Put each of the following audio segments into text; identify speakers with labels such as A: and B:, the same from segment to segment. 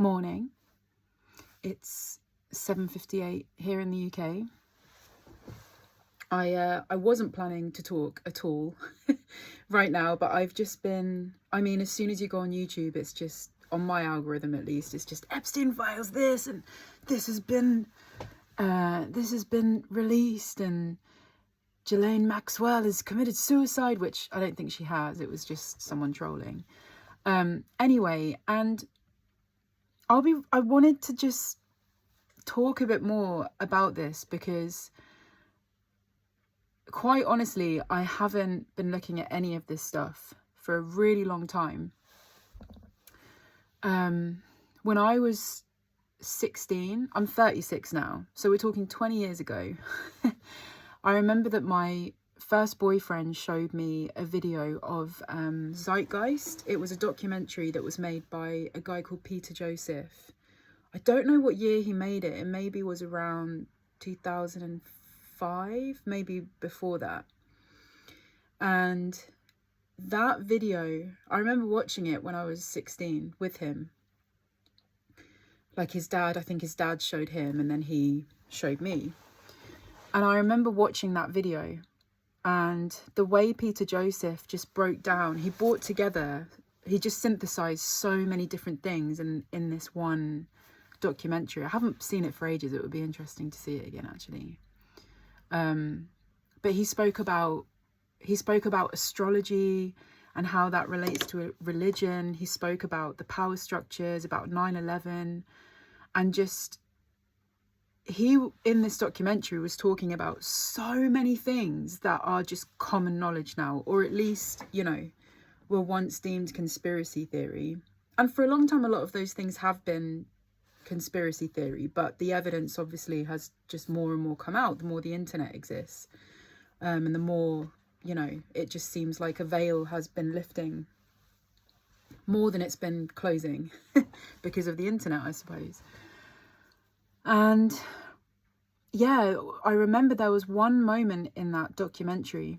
A: morning. It's 7:58 here in the UK. I wasn't planning to talk at all right now, but I've just been, as soon as you go on YouTube, it's just, on my algorithm at least, it's just Epstein files this, and this has been released, and Ghislaine Maxwell has committed suicide, which I don't think she has. It was just someone trolling. Anyway, and I wanted to just talk a bit more about this because, quite honestly, I haven't been looking at any of this stuff for a really long time. When I was 16, I'm 36 now, so we're talking 20 years ago. I remember that my first boyfriend showed me a video of Zeitgeist. It was a documentary that was made by a guy called Peter Joseph. I don't know what year he made it. It maybe was around 2005, maybe before that. And that video, I remember watching it when I was 16 with him. Like his dad, I think his dad showed him, and then he showed me. And I remember watching that video, and the way Peter Joseph just broke down, he brought together, he just synthesized so many different things in this one documentary. I haven't seen it for ages. It would be interesting to see it again, actually. But he spoke about astrology and how that relates to a religion. He spoke about the power structures, about 9/11, and just, he, in this documentary, was talking about so many things that are just common knowledge now, or at least, were once deemed conspiracy theory. And for a long time, a lot of those things have been conspiracy theory, but the evidence obviously has just more and more come out the more the internet exists. And the more, it just seems like a veil has been lifting more than it's been closing because of the internet, I suppose. And yeah, I remember there was one moment in that documentary,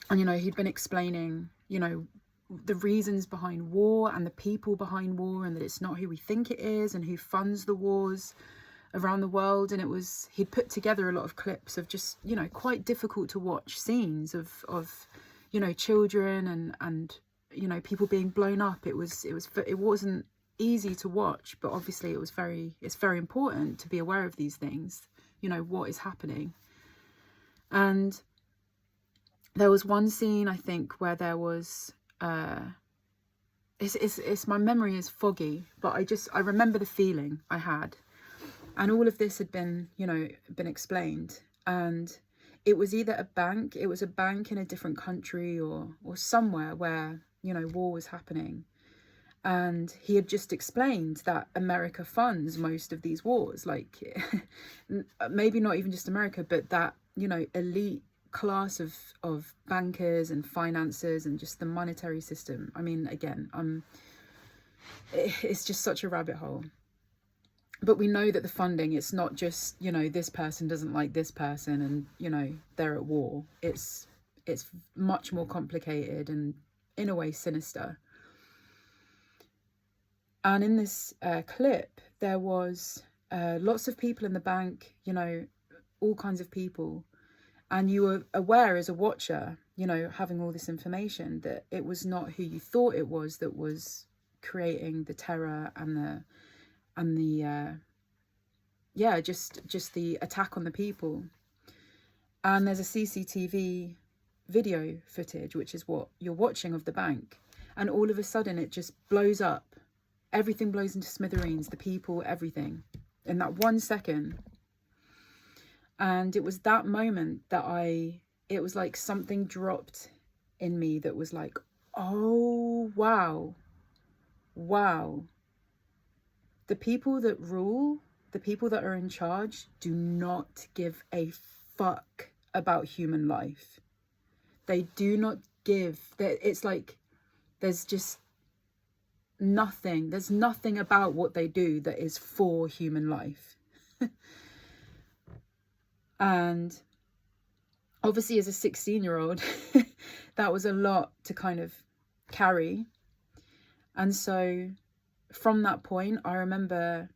A: and he'd been explaining, the reasons behind war and the people behind war, and that it's not who we think it is, and who funds the wars around the world. And he'd put together a lot of clips of just, quite difficult to watch scenes of children and people being blown up. It wasn't easy to watch, but obviously it's very important to be aware of these things, what is happening. And there was one scene, I think, where there was it's my memory is foggy, but I remember the feeling I had. And all of this had been explained. And it was either a bank in a different country or somewhere where, war was happening. And he had just explained that America funds most of these wars. Like, maybe not even just America, but that, elite class of bankers and financiers and just the monetary system. Again, it's just such a rabbit hole. But we know that the funding, it's not just, this person doesn't like this person and, they're at war. It's much more complicated and, in a way, sinister. And in this clip, there was lots of people in the bank, all kinds of people. And you were aware as a watcher, having all this information, that it was not who you thought it was that was creating the terror and just the attack on the people. And there's a CCTV video footage, which is what you're watching, of the bank. And all of a sudden it just blows up. Everything blows into smithereens, the people, everything, in that 1 second. And it was that moment that it was like something dropped in me that was like, oh, wow. The people that rule, the people that are in charge, do not give a fuck about human life. They do not give. It's like there's just nothing. There's nothing about what they do that is for human life. And obviously, as a 16-year-old, that was a lot to kind of carry. And so from that point, I remember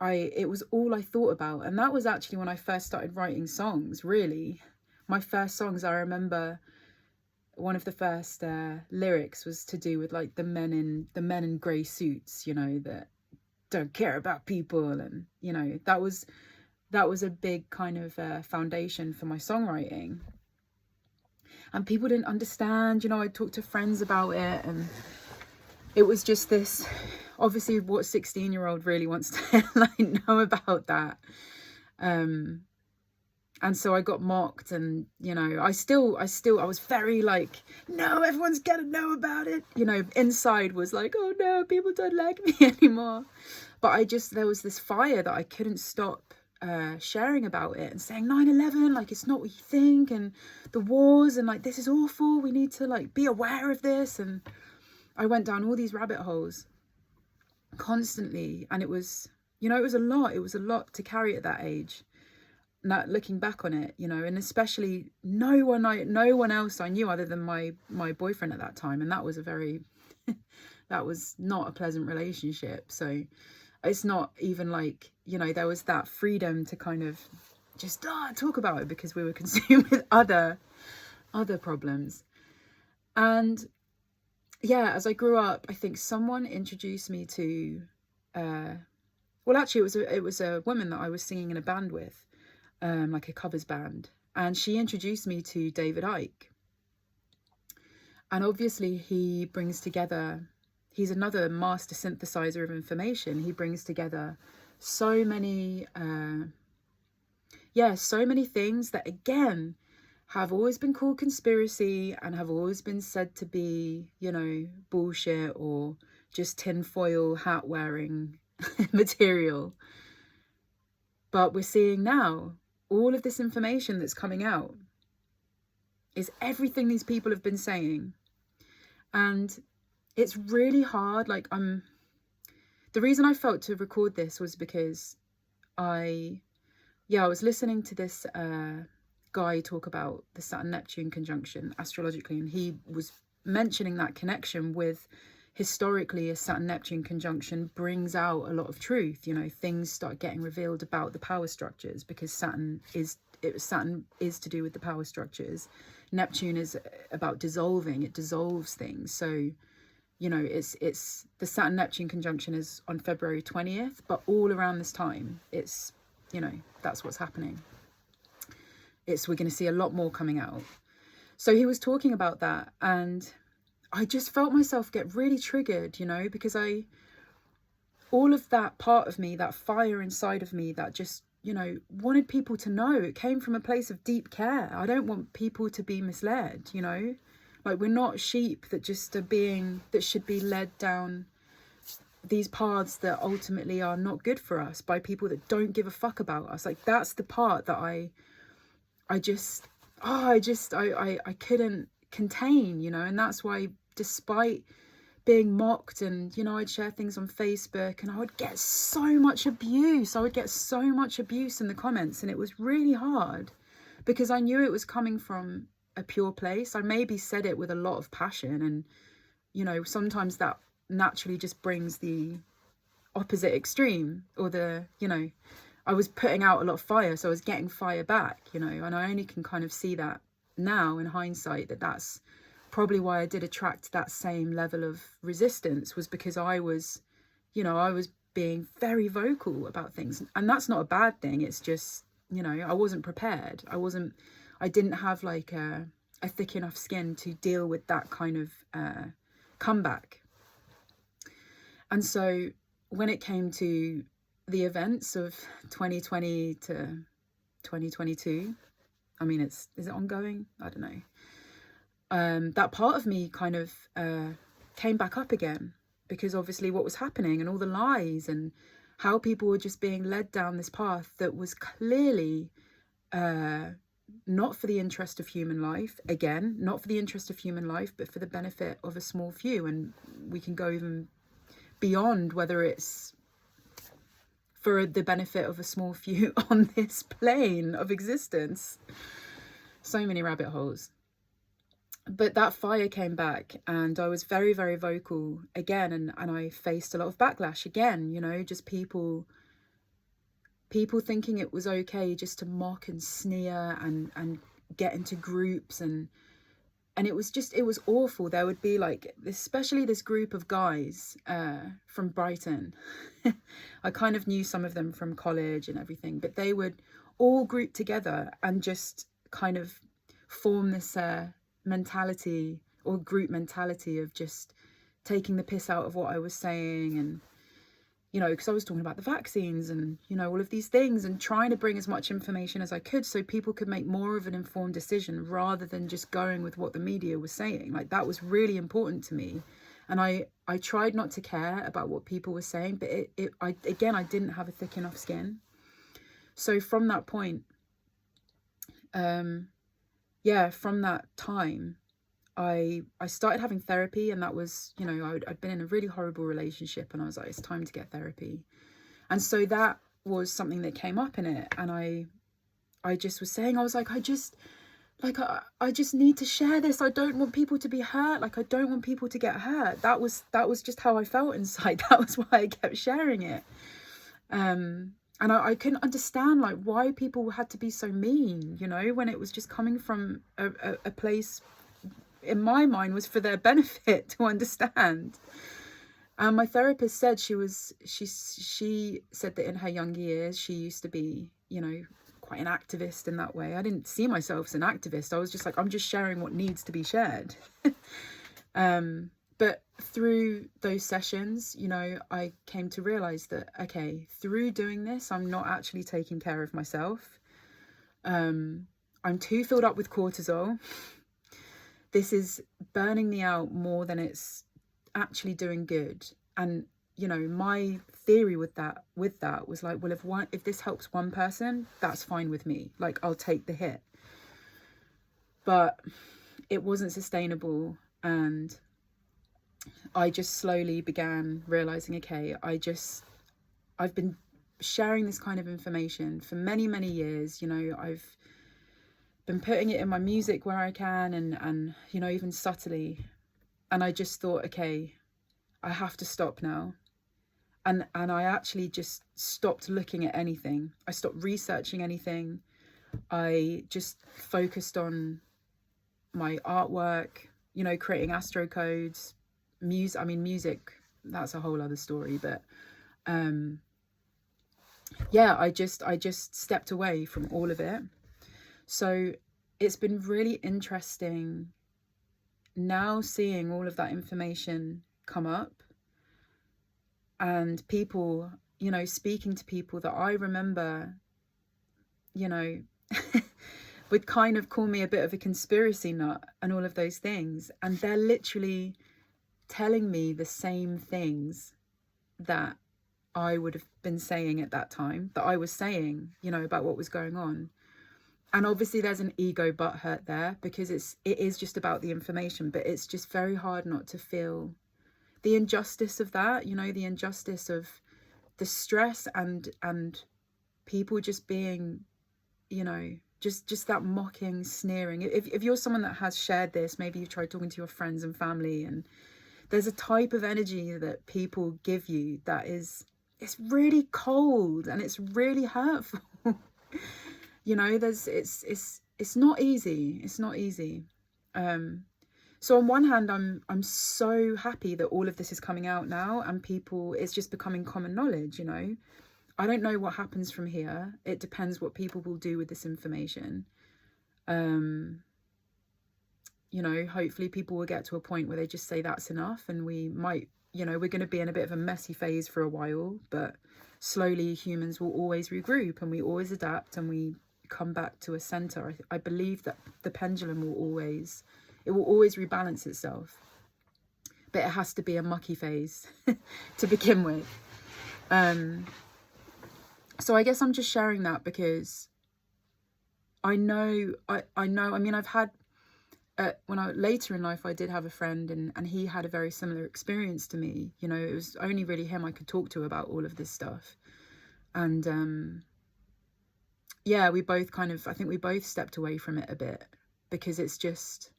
A: it was all I thought about. And that was actually when I first started writing songs, really. My first songs, I remember one of the first lyrics was to do with like the men in grey suits, you know, that don't care about people. And, you know, that was a big kind of foundation for my songwriting. And people didn't understand, you know, I talked to friends about it, and it was just this, obviously what 16-year-old really wants to like know about that. And so I got mocked, and, you know, I was very like, no, everyone's gonna know about it. You know, inside was like, oh no, people don't like me anymore. But there was this fire that I couldn't stop sharing about it and saying 9/11, like, it's not what you think, and the wars, and like, this is awful. We need to like be aware of this. And I went down all these rabbit holes constantly, and it was, you know, it was a lot to carry at that age. Now, looking back on it, you know, and especially no one else I knew other than my boyfriend at that time, and that was that was not a pleasant relationship. So it's not even like, you know, there was that freedom to kind of just talk about it, because we were consumed with other problems. And yeah, as I grew up, I think someone introduced me to well, actually it was a woman that I was singing in a band with, like a covers band, and she introduced me to David Icke. And obviously he's another master synthesizer of information. He brings together so many things that, again, have always been called conspiracy and have always been said to be, you know, bullshit or just tinfoil hat wearing material. But we're seeing now all of this information that's coming out is everything these people have been saying. And it's really hard. Like, the reason I felt to record this was because I was listening to this guy talk about the Saturn-Neptune conjunction astrologically, and he was mentioning that connection with, historically, a Saturn-Neptune conjunction brings out a lot of truth. You know, things start getting revealed about the power structures, because Saturn is to do with the power structures. Neptune is about dissolving. It dissolves things. So, you know, it's the Saturn-Neptune conjunction is on February 20th, but all around this time, it's, you know, that's what's happening. We're going to see a lot more coming out. So he was talking about that, and I just felt myself get really triggered, you know, because all of that part of me, that fire inside of me that just, you know, wanted people to know, it came from a place of deep care. I don't want people to be misled, you know, like, we're not sheep that should be led down these paths that ultimately are not good for us by people that don't give a fuck about us. Like, that's the part that I couldn't contain, you know. And that's why, despite being mocked, and, you know, I'd share things on Facebook and I would get so much abuse. in the comments, and it was really hard because I knew it was coming from a pure place. I maybe said it with a lot of passion, and, you know, sometimes that naturally just brings the opposite extreme, or the, you know, I was putting out a lot of fire, so I was getting fire back, you know. And I only can kind of see that now in hindsight, that's probably why I did attract that same level of resistance, was because I was being very vocal about things. And that's not a bad thing. It's just, you know, I wasn't prepared. I didn't have like a thick enough skin to deal with that kind of comeback. And so when it came to the events of 2020 to 2022, I mean, is it ongoing? I don't know. That part of me kind of came back up again, because obviously what was happening and all the lies and how people were just being led down this path that was clearly not for the interest of human life. Again, not for the interest of human life, but for the benefit of a small few. And we can go even beyond whether it's for the benefit of a small few on this plane of existence. So many rabbit holes. But that fire came back, and I was very, very vocal again, and I faced a lot of backlash again, just people thinking it was okay just to mock and sneer and get into groups, and it was awful. There would be like, especially this group of guys from Brighton. I kind of knew some of them from college and everything, but they would all group together and just kind of form this mentality, or group mentality, of just taking the piss out of what I was saying. And because I was talking about the vaccines and all of these things, and trying to bring as much information as I could so people could make more of an informed decision rather than just going with what the media was saying. Like, that was really important to me, and I tried not to care about what people were saying, but I didn't have a thick enough skin. So from that point, from that time, I started having therapy, and that was, I'd been in a really horrible relationship, and I was like, it's time to get therapy. And so that was something that came up in it, and I just was saying, I was like, I just need to share this. I don't want people to be hurt. Like, I don't want people to get hurt. That was just how I felt inside. That was why I kept sharing it. And I couldn't understand, like, why people had to be so mean, when it was just coming from a place, in my mind, was for their benefit to understand. And my therapist said she said that in her younger years, she used to be, quite an activist in that way. I didn't see myself as an activist. I was just like, I'm just sharing what needs to be shared. But through those sessions, I came to realize that, okay, through doing this, I'm not actually taking care of myself. I'm too filled up with cortisol. This is burning me out more than it's actually doing good. And, my theory with that was like, well, if this helps one person, that's fine with me. Like, I'll take the hit. But it wasn't sustainable, and I just slowly began realizing, okay, I've been sharing this kind of information for many, many years. I've been putting it in my music where I can, and even subtly. And I just thought, okay, I have to stop now. And I actually just stopped looking at anything. I stopped researching anything. I just focused on my artwork, creating astro codes, music, that's a whole other story. But I just stepped away from all of it. So it's been really interesting now seeing all of that information come up, and people, speaking to people that I remember, would kind of call me a bit of a conspiracy nut and all of those things. And they're literally telling me the same things that I would have been saying at that time, that I was saying, about what was going on. And obviously there's an ego butthurt there, because it is just about the information, but it's just very hard not to feel the injustice of that, the injustice of the stress and people just being, just that mocking, sneering. If you're someone that has shared this, maybe you've tried talking to your friends and family, and there's a type of energy that people give you that it's really cold and it's really hurtful. It's not easy. It's not easy. So on one hand, I'm so happy that all of this is coming out now, and it's just becoming common knowledge. I don't know what happens from here. It depends what people will do with this information. Hopefully people will get to a point where they just say that's enough, and we might, we're going to be in a bit of a messy phase for a while, but slowly humans will always regroup, and we always adapt, and we come back to a center. I believe that the pendulum will always rebalance itself, but it has to be a mucky phase to begin with. So I guess I'm just sharing that because I know, I've had, later in life, I did have a friend, and he had a very similar experience to me. It was only really him I could talk to about all of this stuff. And we both I think we both stepped away from it a bit, because it's just,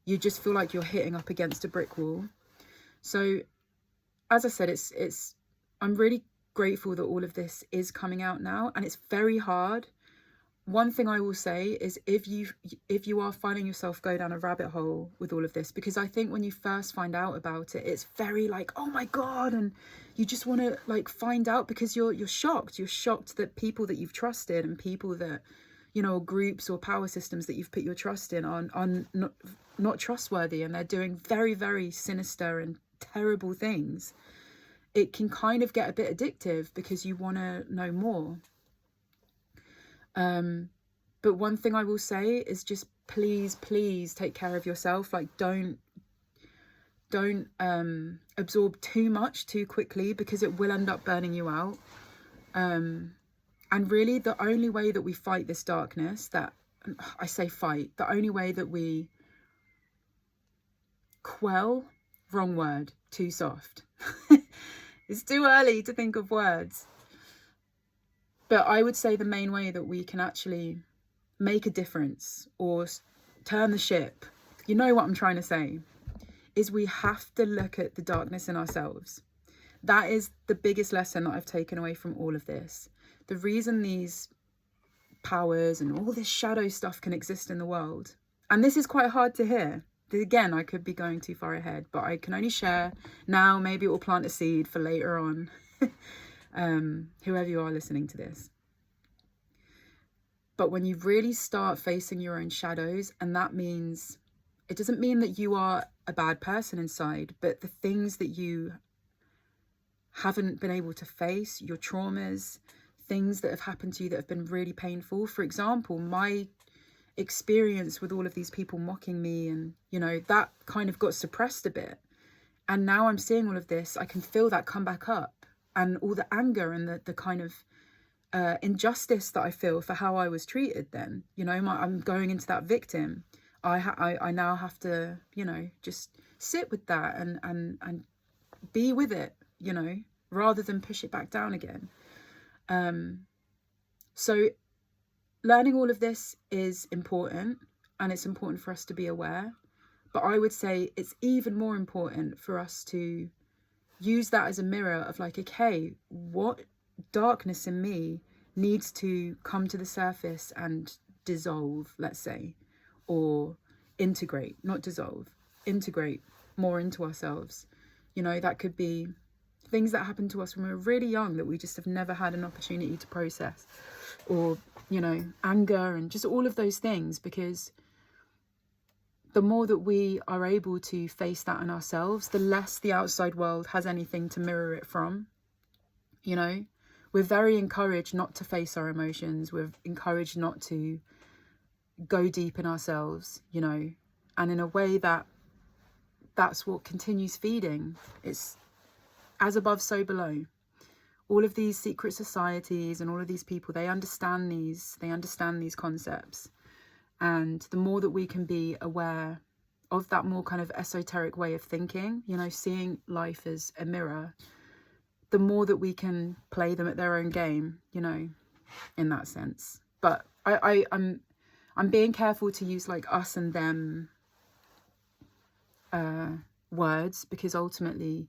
A: you just feel like you're hitting up against a brick wall. So as I said, I'm really grateful that all of this is coming out now, and it's very hard. One thing I will say is if you are finding yourself go down a rabbit hole with all of this, because I think when you first find out about it, it's very like, oh my God, and you just want to like find out because you're shocked. You're shocked that people that you've trusted and people that, you know, groups or power systems that you've put your trust in are not trustworthy, and they're doing very, very sinister and terrible things. It can kind of get a bit addictive because you want to know more. But one thing I will say is just please take care of yourself. Like don't absorb too much too quickly, because it will end up burning you out. And really the only way that we fight this darkness, that I say fight, the only way that we quell, wrong word, too soft. It's too early to think of words. But I would say the main way that we can actually make a difference or turn the ship, you know what I'm trying to say, is we have to look at the darkness in ourselves. That is the biggest lesson that I've taken away from all of this. The reason these powers and all this shadow stuff can exist in the world, and this is quite hard to hear. Again, I could be going too far ahead, but I can only share now. Maybe it will plant a seed for later on. Whoever you are listening to this. But when you really start facing your own shadows, and that means, it doesn't mean that you are a bad person inside, but the things that you haven't been able to face, your traumas, things that have happened to you that have been really painful. For example, my experience with all of these people mocking me, and, you know, that kind of got suppressed a bit. And now I'm seeing all of this, I can feel that come back up. And all the anger and the kind of injustice that I feel for how I was treated then. You know, I'm going into that victim. I now have to, you know, just sit with that and be with it, you know, rather than push it back down again. So learning all of this is important, and it's important for us to be aware. But I would say it's even more important for us to use that as a mirror of like, okay, what darkness in me needs to come to the surface and dissolve, let's say, or integrate, not dissolve, integrate more into ourselves. You know, that could be things that happened to us when we were really young that we just have never had an opportunity to process, or, you know, anger and just all of those things, because the more that we are able to face that in ourselves, the less the outside world has anything to mirror it from. You know, we're very encouraged not to face our emotions. We're encouraged not to go deep in ourselves, you know, and in a way that's what continues feeding. It's as above, so below. All of these secret societies and all of these people, they understand these concepts. And the more that we can be aware of that more kind of esoteric way of thinking, you know, seeing life as a mirror, the more that we can play them at their own game, you know, in that sense. But I'm being careful to use like us and them words, because ultimately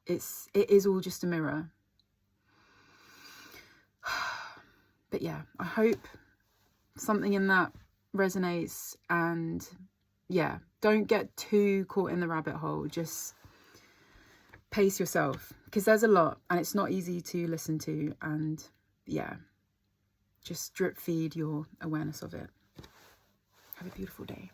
A: it is all just a mirror. But yeah, I hope something in that resonates, and yeah, don't get too caught in the rabbit hole. Just pace yourself, because there's a lot and it's not easy to listen to, and yeah, just drip feed your awareness of it. Have a beautiful day.